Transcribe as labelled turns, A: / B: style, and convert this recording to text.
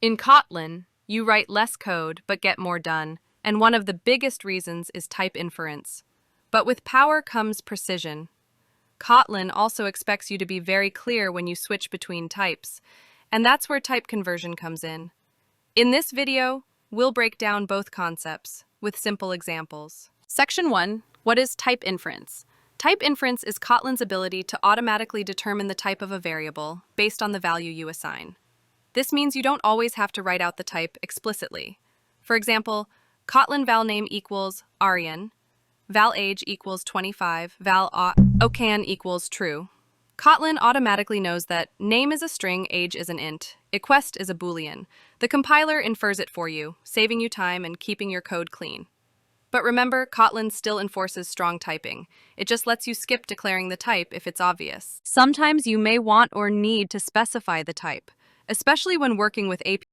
A: In Kotlin, you write less code but get more done, and one of the biggest reasons is type inference. But with power comes precision. Kotlin also expects you to be very clear when you switch between types, and that's where type conversion comes in. In this video, we'll break down both concepts with simple examples. Section 1. What is type inference? Type inference is Kotlin's ability to automatically determine the type of a variable based on the value you assign. This means you don't always have to write out the type explicitly. For example, Kotlin val name equals Aryan, val age equals 25, val ocan equals true. Kotlin automatically knows that name is a string, age is an int, equest is a boolean. The compiler infers it for you, saving you time and keeping your code clean. But remember, Kotlin still enforces strong typing. It just lets you skip declaring the type if it's obvious. Sometimes you may want or need to specify the type, especially when working with APIs.